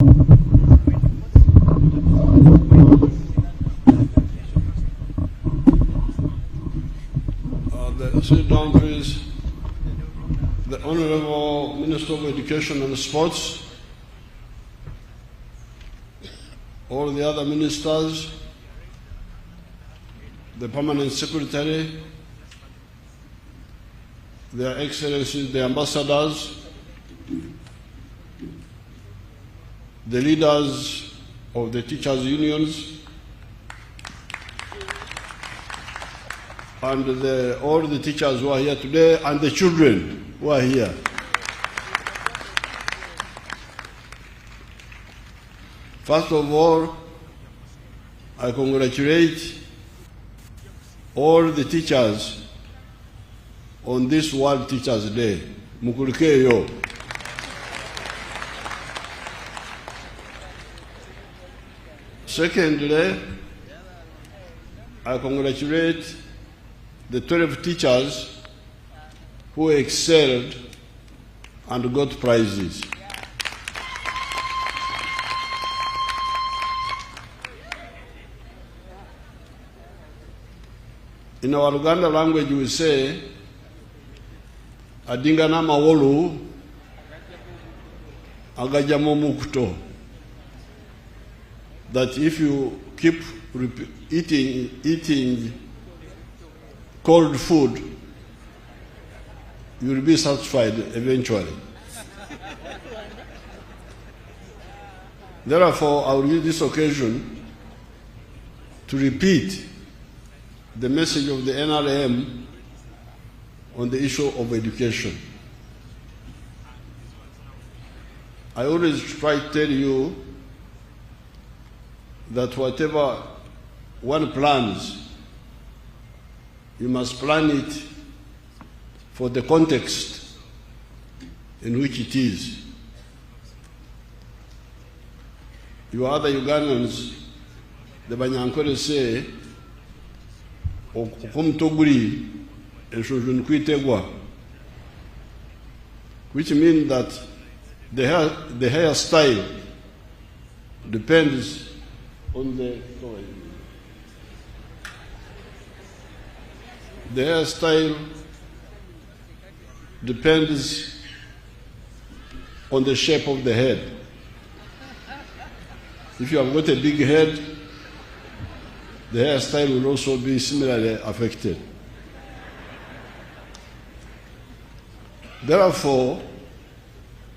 Sit down, please. The Honorable Minister of Education and Sports, all the other ministers, the Permanent Secretary, Their Excellencies, the ambassadors, the leaders of the teachers' unions, and all the teachers who are here today, and the children who are here. First of all, I congratulate all the teachers on this World Teachers' Day. Mukulikeyo. Secondly, I congratulate the 12 teachers who excelled and got prizes. In our Uganda language, we say, Adingana mawolu, agajamo mukto. That if you keep eating cold food, you will be satisfied eventually. Therefore, I will use this occasion to repeat the message of the NRM on the issue of education. I always try to tell you that whatever one plans, you must plan it for the context in which it is. You other Ugandans, the Banyankore say, which means that the hairstyle depends on the hairstyle depends on the shape of the head. If you have got a big head, the hairstyle will also be similarly affected. Therefore,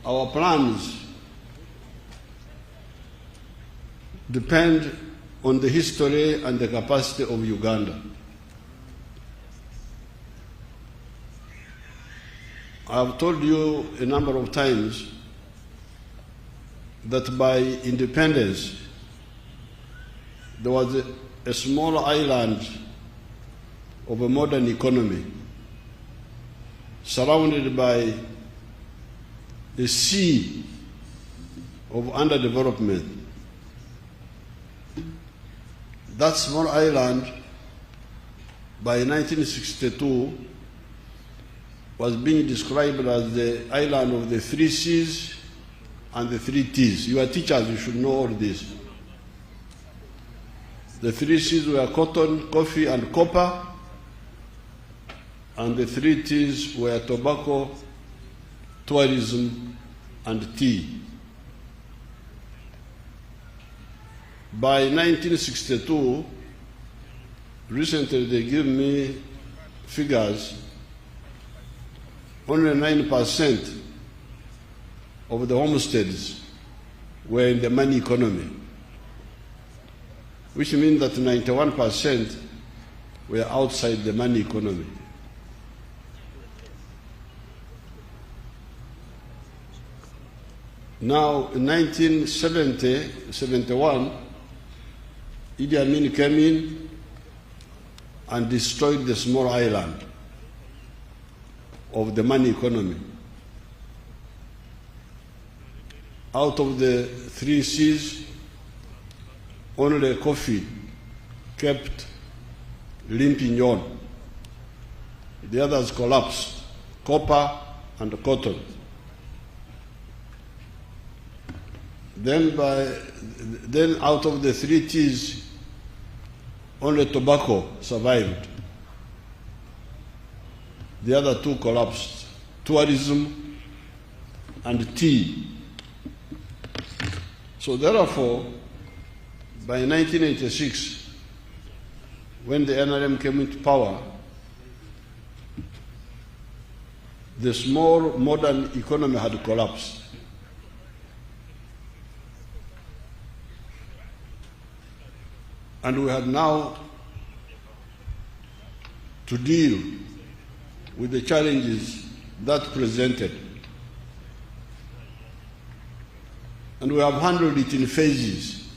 our plans depend on the history and the capacity of Uganda. I have told you a number of times that by independence, there was a small island of a modern economy surrounded by a sea of underdevelopment. That small island, by 1962, was being described as the island of the 3 C's and the 3 T's. You are teachers, you should know all this. The 3 C's were cotton, coffee, and copper, and the 3 T's were tobacco, tourism, and tea. By 1962, recently they gave me figures, only 9% of the homesteads were in the money economy, which means that 91% were outside the money economy. Now, in 1970-71, Idi Amin came in and destroyed the small island of the money economy. Out of the 3 C's, only coffee kept limping on. The others collapsed, copper and cotton. Then out of the 3 T's, only tobacco survived. The other 2 collapsed: tourism and tea. So therefore, by 1986, when the NRM came into power, the small modern economy had collapsed. And we had now to deal with the challenges that presented. And we have handled it in phases.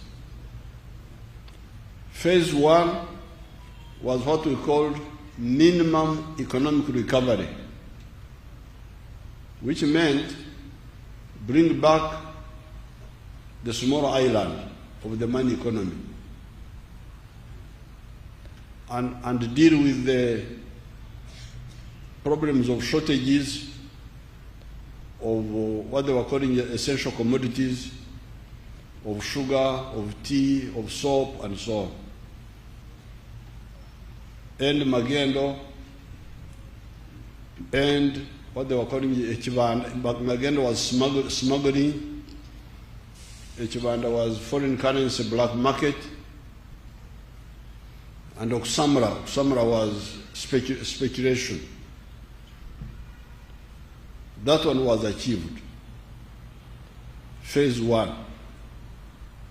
Phase 1 was what we called minimum economic recovery, which meant bring back the small island of the money economy and deal with the problems of shortages of what they were calling essential commodities, of sugar, of tea, of soap, and so on. And magendo, and what they were calling Echibanda. Magendo was smuggling. Echibanda was foreign currency black market. And Oksamra was speculation. That one was achieved. Phase 1,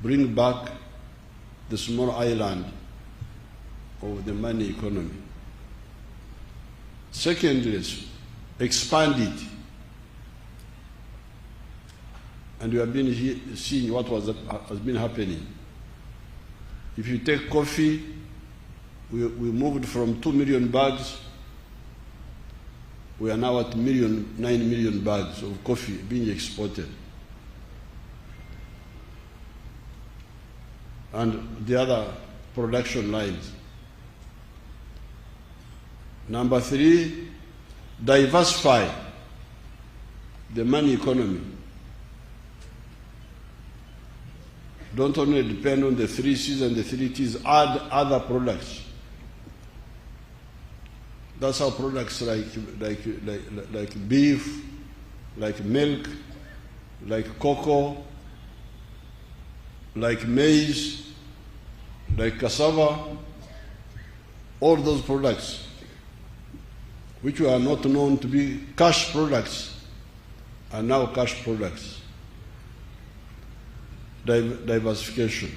bring back the small island of the money economy. Secondly, expand it. And we have been seeing what has been happening. If you take coffee, we moved from 2 million bags. We are now at 9 million bags of coffee being exported. And the other production lines. Number 3, diversify the money economy. Don't only depend on the 3 C's and the 3 T's, add other products. That's how products like beef, like milk, like cocoa, like maize, like cassava, all those products which were not known to be cash products are now cash products. Diversification.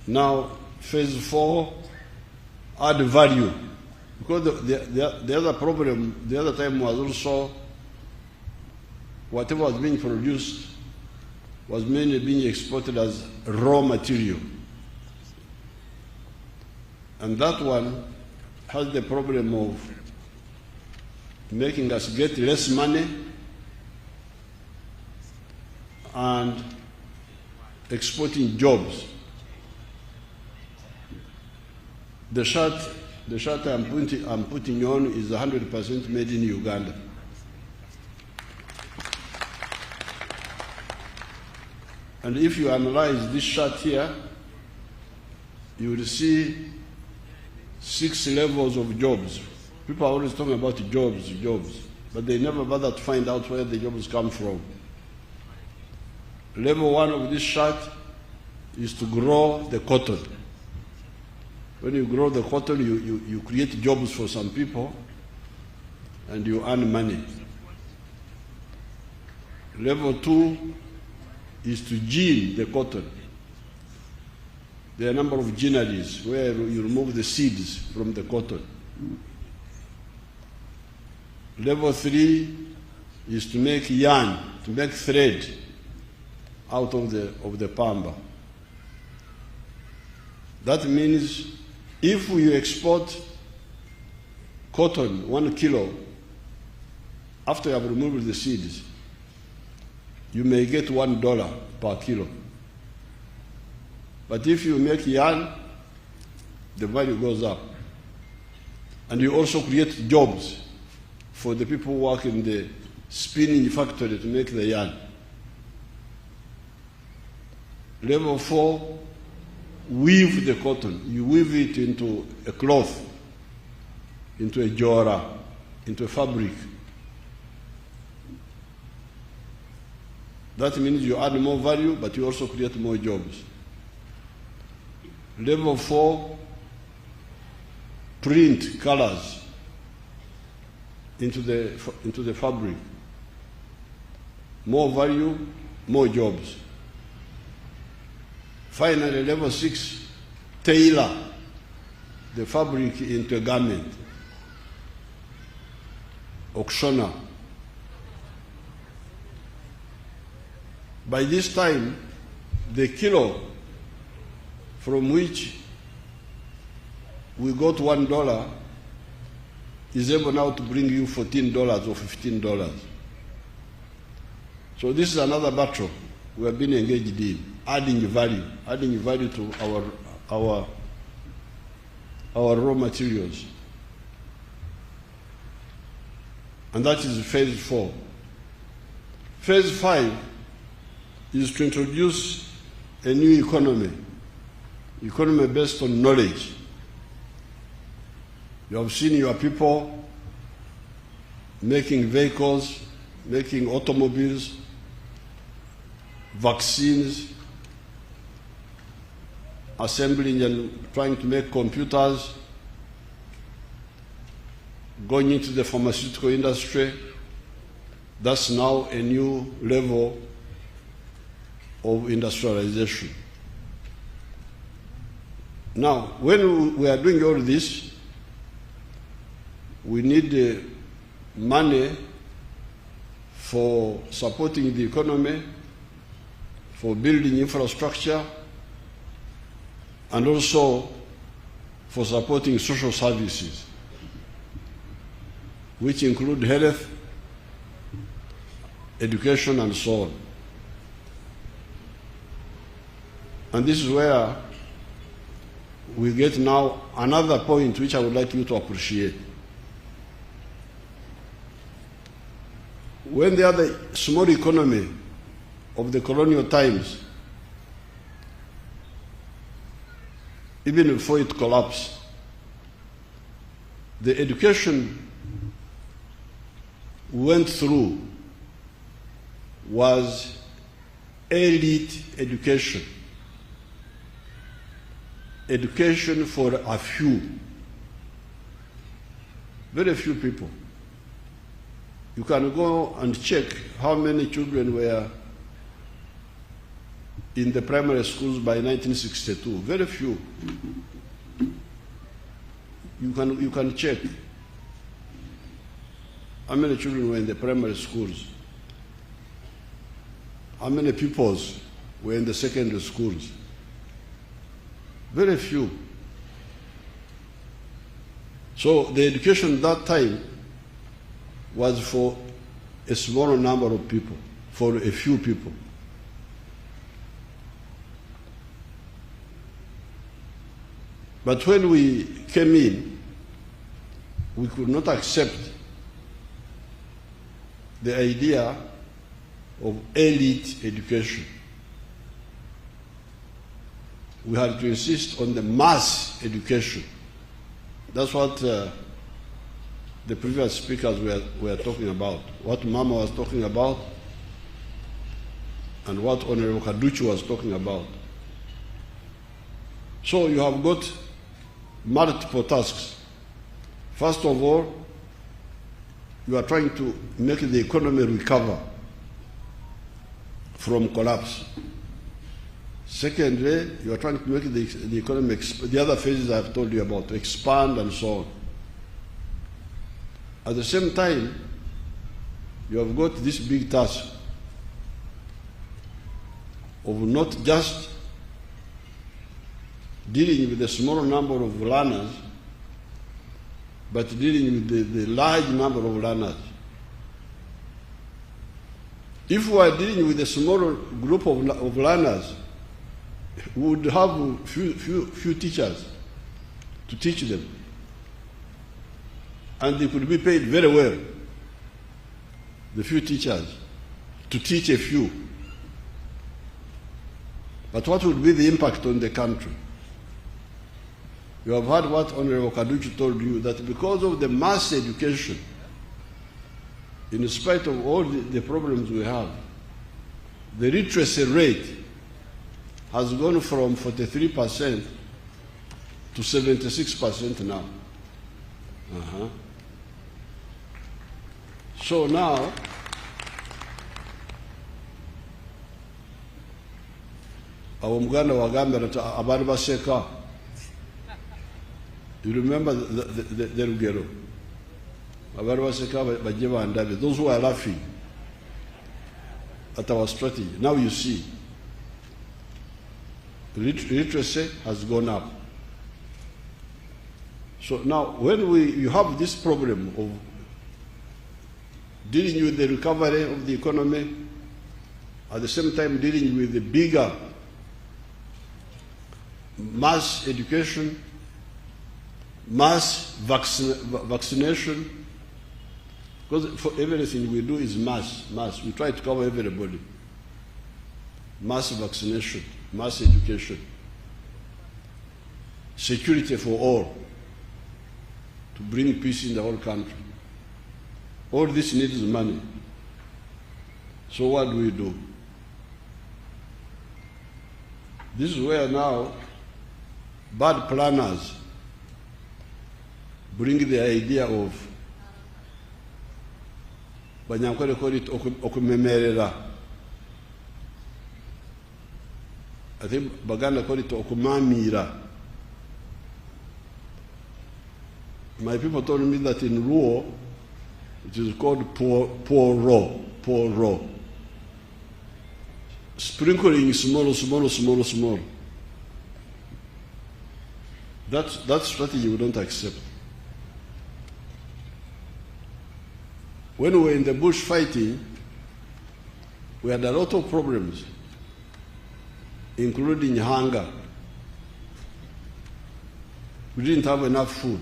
Now, phase 4, add value. Because the other problem, the other time was also whatever was being produced was mainly being exported as raw material. And that one has the problem of making us get less money and exporting jobs. The shirt I'm putting on is 100% made in Uganda. And if you analyze this shirt here, you will see 6 levels of jobs. People are always talking about jobs, but they never bother to find out where the jobs come from. Level 1 of this shirt is to grow the cotton. When you grow the cotton, you create jobs for some people and you earn money. Level 2 is to gin the cotton. There are a number of ginneries where you remove the seeds from the cotton. Level 3 is to make yarn, to make thread out of the pamba. That means if you export cotton 1 kilo, after you have removed the seeds, you may get $1 per kilo. But if you make yarn, the value goes up. And you also create jobs for the people who work in the spinning factory to make the yarn. Level 4, weave the cotton. You weave it into a cloth, into a jora, into a fabric. That means you add more value, but you also create more jobs. Level 4, print colors into the fabric. More value, more jobs. Finally, level 6, tailor the fabric into a garment. Auctioneer. By this time, the kilo from which we got $1 is able now to bring you $14 or $15. So this is another battle we have been engaged in, adding value to our raw materials. And that is phase 4. Phase 5 is to introduce a new economy based on knowledge. You have seen your people making vehicles, making automobiles, vaccines, assembling and trying to make computers, going into the pharmaceutical industry. That's now a new level of industrialization. Now, when we are doing all this, we need money for supporting the economy, for building infrastructure, and also for supporting social services, which include health, education, and so on. And this is where we get now another point which I would like you to appreciate. When the other small economy of the colonial times, even before it collapsed, the education went through was elite education. Education for a few, very few people. You can go and check how many children were in the primary schools by 1962. Very few. You can check how many children were in the primary schools, how many pupils were in the secondary schools. Very few. So the education at that time was for a small number of people, for a few people. But when we came in, we could not accept the idea of elite education. We had to insist on the mass education. That's what the previous speakers were talking about, what Mama was talking about, and what Honorable Kaduchi was talking about. So you have got multiple tasks. First of all, you are trying to make the economy recover from collapse. Secondly, you are trying to make the economy, the other phases I've told you about, to expand and so on. At the same time, you have got this big task of not just dealing with a small number of learners, but dealing with the large number of learners. If we are dealing with a small group of learners, we would have few teachers to teach them. And they could be paid very well, the few teachers, to teach a few. But what would be the impact on the country? You have heard what Honorable Kaduchi told you, that because of the mass education, in spite of all the problems we have, the literacy rate has gone from 43% to 76% now. So now, Muganda wagambira abali baseka. You remember the Rugero? Abali baseka bajje bandabe. Those who are laughing at our strategy. Now you see, literacy has gone up. So now, when you have this problem of dealing with the recovery of the economy, at the same time dealing with the bigger mass education, mass vaccination, because for everything we do is mass. We try to cover everybody. Mass vaccination, mass education, security for all, to bring peace in the whole country. All this needs money. So what do? This is where now bad planners bring the idea of Banyankole call it okumemerera. I think Baganda call it okumamira. My people told me that in Luo it is called poro. Sprinkling small. That strategy we don't accept. When we were in the bush fighting, we had a lot of problems, including hunger. We didn't have enough food.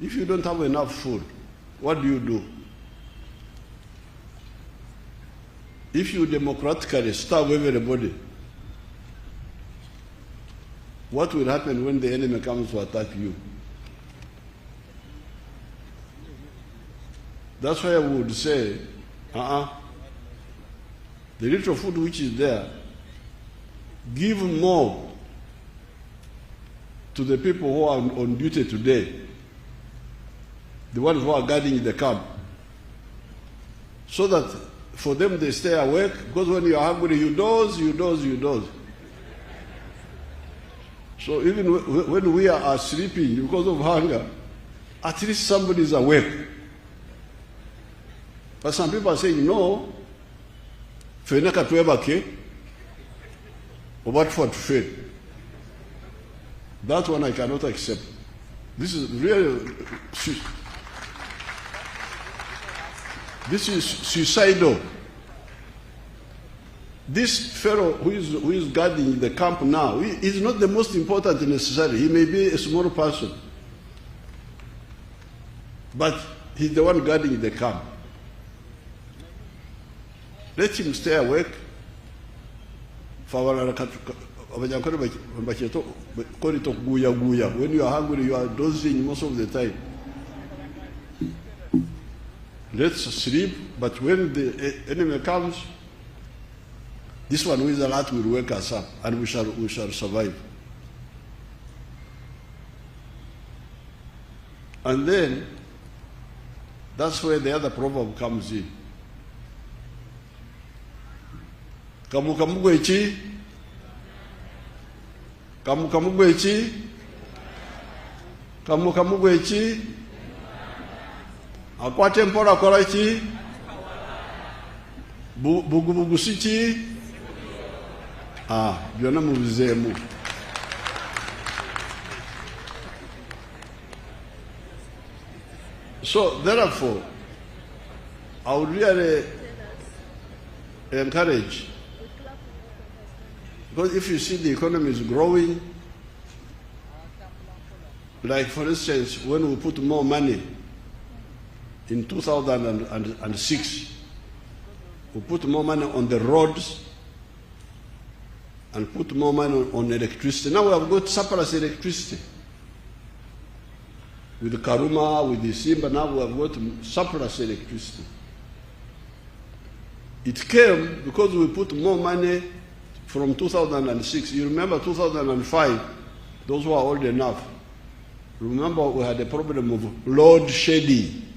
If you don't have enough food, what do? If you democratically starve everybody, what will happen when the enemy comes to attack you? That's why I would say, the little food which is there, give more to the people who are on duty today, the ones who are guarding the camp, so that for them they stay awake, because when you are hungry, you doze. So even when we are sleeping because of hunger, at least somebody is awake. But some people are saying, no, fenaka tuebake, or what for to fail. That one I cannot accept. This is really, this is suicidal. This fellow who is guarding the camp now, he is not the most important necessarily. He may be a small person, but he's the one guarding the camp. Let him stay awake. When you are hungry, you are dozing most of the time. Let's sleep, but when the enemy comes, this one who is alert will wake us up, and we shall survive. And then that's where the other proverb comes in. Kamukamugwechi, akwate mpora korachi, bugubugusichi, byonna mubizeemu. So therefore, I would really encourage, because if you see the economy is growing, like for instance, when we put more money in 2006, we put more money on the roads, and put more money on electricity. Now we have got surplus electricity. With the Karuma, with the Simba, now we have got surplus electricity. It came because we put more money from 2006. You remember 2005, those who are old enough. Remember we had a problem of load shedding.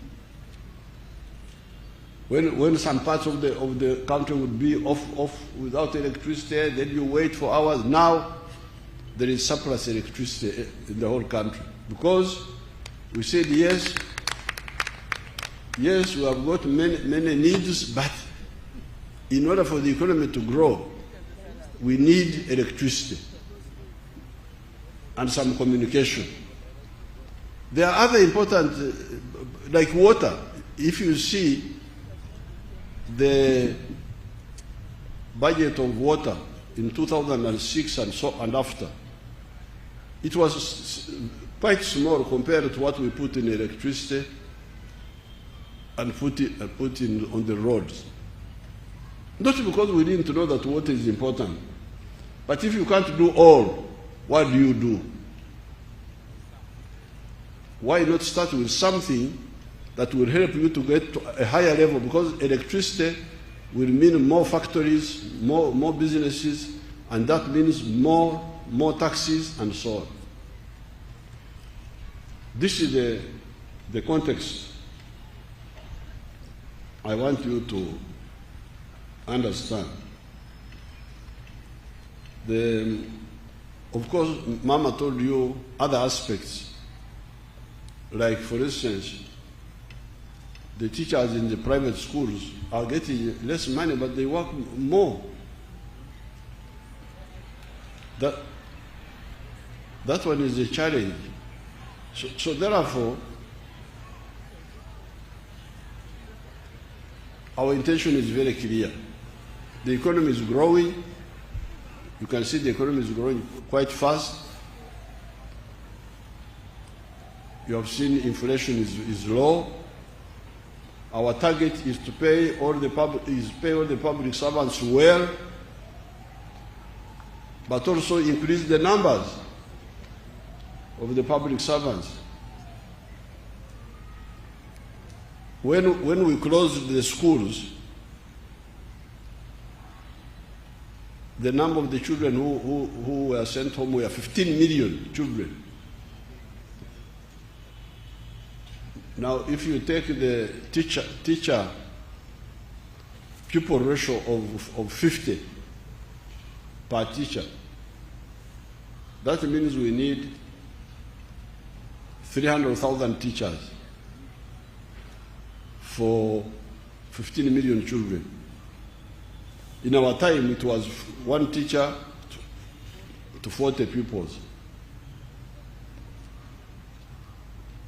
When some parts of the country would be off without electricity, then you wait for hours. Now there is surplus electricity in the whole country because we said yes, we have got many needs, but in order for the economy to grow, we need electricity and some communication. There are other important, like water. If you see the budget of water in 2006 and after, it was quite small compared to what we put in electricity and put in on the roads. Not because we didn't know that water is important, but if you can't do all, what do you do? Why not start with something that will help you to get to a higher level? Because electricity will mean more factories, more businesses, and that means more taxes and so on. This is the context I want you to understand. Of course, Mama told you other aspects, like for instance, the teachers in the private schools are getting less money, but they work more. That one is a challenge. So therefore, our intention is very clear. The economy is growing. You can see the economy is growing quite fast. You have seen inflation is low. Our target is to pay all the public servants well, but also increase the numbers of the public servants. When we closed the schools, the number of the children who were sent home were 15 million children. Now, if you take the teacher pupil ratio of 50 per teacher, that means we need 300,000 teachers for 15 million children. In our time, it was one teacher to 40 pupils.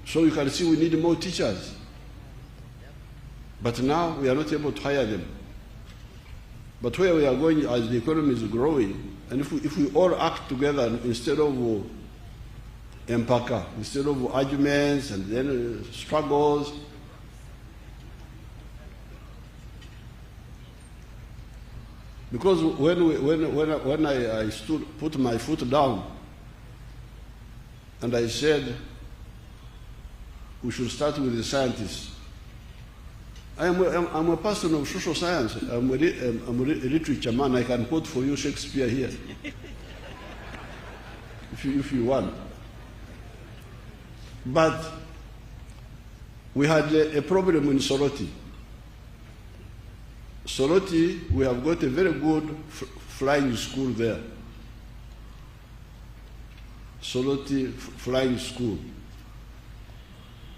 So you can see we need more teachers. But now we are not able to hire them. But where we are going as the economy is growing, and if we all act together instead of empaka, instead of arguments and then struggles, because when I put my foot down and I said we should start with the scientists, I'm a person of social science. I'm a literature man. I can quote for you Shakespeare here, if you want. But we had a problem in Soroti. Soroti, we have got a very good flying school there. Soroti Flying School.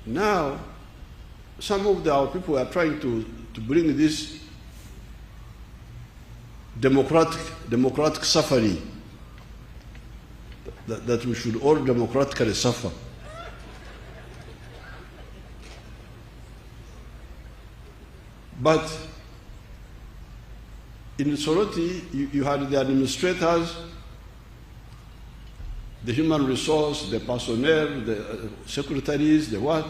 Now, some of our people are trying to bring this democratic suffering, that we should all democratically suffer. But in Soroti, you had the administrators, the human resource, the personnel, the secretaries, the what.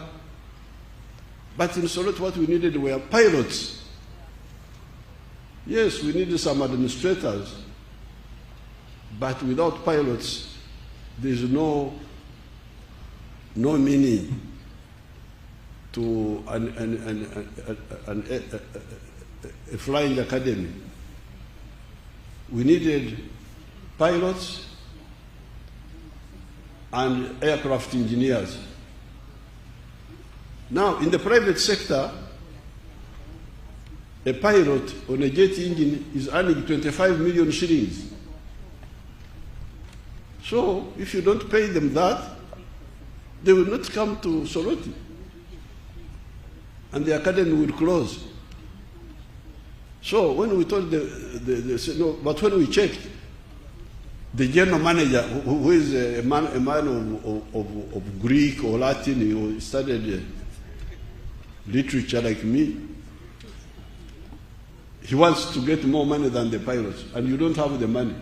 But in Soroti, what we needed were pilots. Yes, we needed some administrators, But without pilots, there's no meaning to a flying academy. We needed pilots and aircraft engineers. Now, in the private sector, a pilot on a jet engine is earning 25 million shillings. So, if you don't pay them that, they will not come to Soroti. And the academy will close. So, when we told no, but when we checked, the general manager, who is a man of Greek or Latin, who studied literature like me, he wants to get more money than the pilots, and you don't have the money.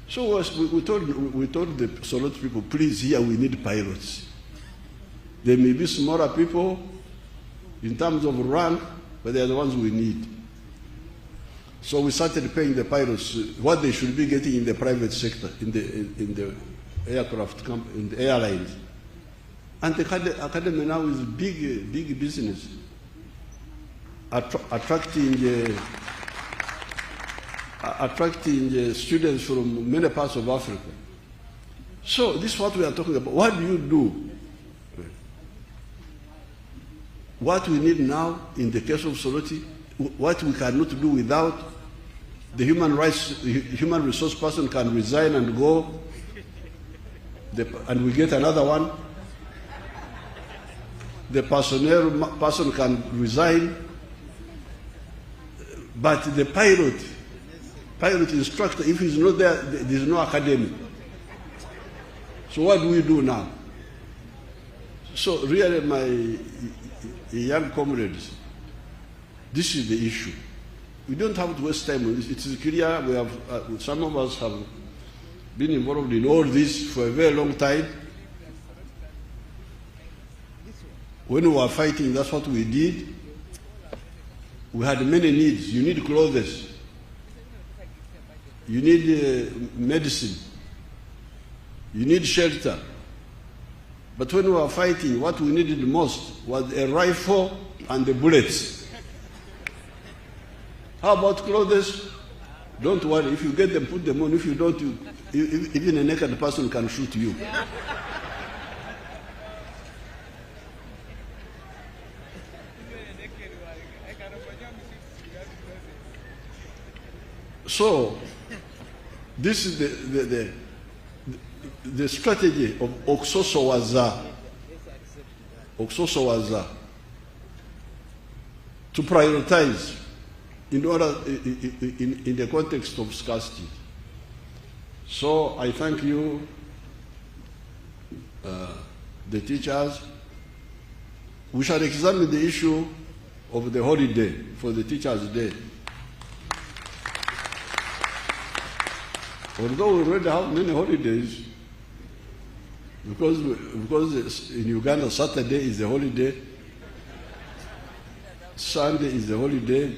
So we told the Soroti people, please, here we need pilots. There may be smaller people in terms of rank, but they are the ones we need. So we started paying the pilots what they should be getting in the private sector, in the aircraft company, in the airlines. And the academy now is big business, attracting students from many parts of Africa. So this is what we are talking about. What do you do? What we need now in the case of Soroti, what we cannot do without, the human resource person can resign and go, and we get another one. The personnel person can resign, but the pilot instructor, if he's not there, there's no academy. So what do we do now? So really, my young comrades, this is the issue. We don't have to waste time on this. It is clear we have, some of us have been involved in all this for a very long time. When we were fighting, that's what we did. We had many needs. You need clothes. You need medicine. You need shelter. But when we were fighting, what we needed most was a rifle and the bullets. How about clothes? Don't worry. If you get them, put them on. If you don't, even a naked person can shoot you. So, this is the strategy of Oksosowaza. Oksosowaza. To prioritize in order in the context of scarcity. So I thank you, the teachers. We shall examine the issue of the holiday for the Teachers' Day. Although we already have many holidays, because in Uganda Saturday is a holiday, Sunday is a holiday.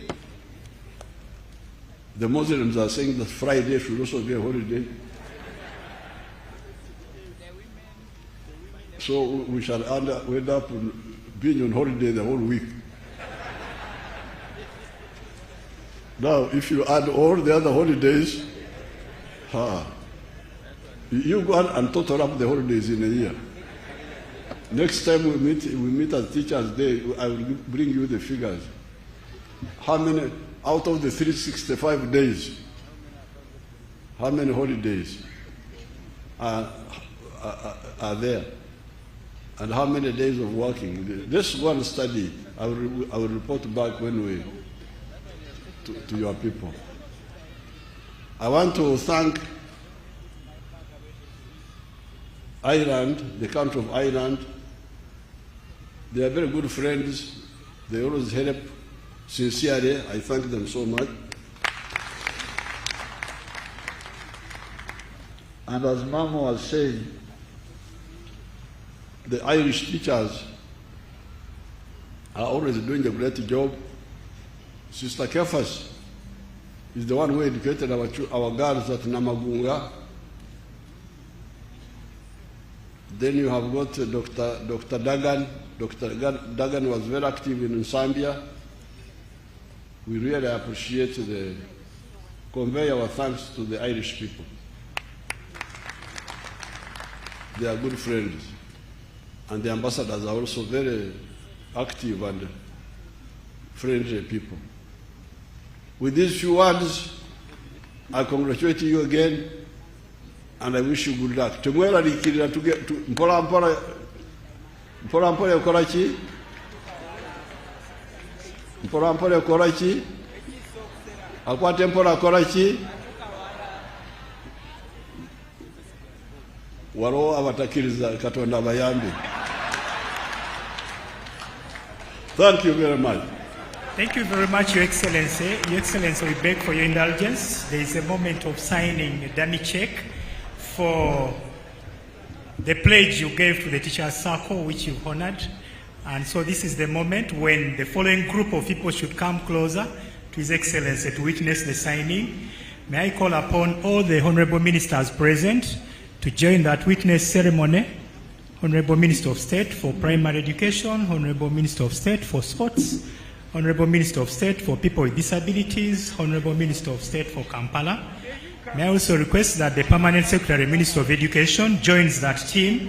The Muslims are saying that Friday should also be a holiday. So we shall end up being on holiday the whole week. Now, if you add all the other holidays, you go and total up the holidays in a year. Next time we meet at Teachers' Day, I will bring you the figures. How many out of the 365 days? How many holidays are there? And how many days of working? This one study, I will report back when to your people. I want to thank Ireland, the country of Ireland. They are very good friends. They always help. Sincerely, I thank them so much. And as Mama was saying, the Irish teachers are always doing a great job. Sister Kefas, is the one who educated our girls at Namagunga. Then you have got Dr. Dagan. Dr. Dagan was very active in Zambia. We really appreciate convey our thanks to the Irish people. They are good friends. And the ambassadors are also very active and friendly people. With these few words, I congratulate you again and I wish you good luck. Tumwela likirira mpola mpola yokorachi? Mpola mpola yokorachi? Akwate mpola yokorachi? Waro abatakiriza Katonda bayambi. Thank you very much. Thank you very much, Your Excellency. Your Excellency, we beg for your indulgence. There is a moment of signing a dummy check for the pledge you gave to the Teachers Circle, which you honored. And so this is the moment when the following group of people should come closer to His Excellency to witness the signing. May I call upon all the honorable ministers present to join that witness ceremony. Honorable Minister of State for Primary Education, Honorable Minister of State for Sports, Honorable Minister of State for People with Disabilities, Honorable Minister of State for Kampala. May I also request that the Permanent Secretary, Minister of Education, joins that team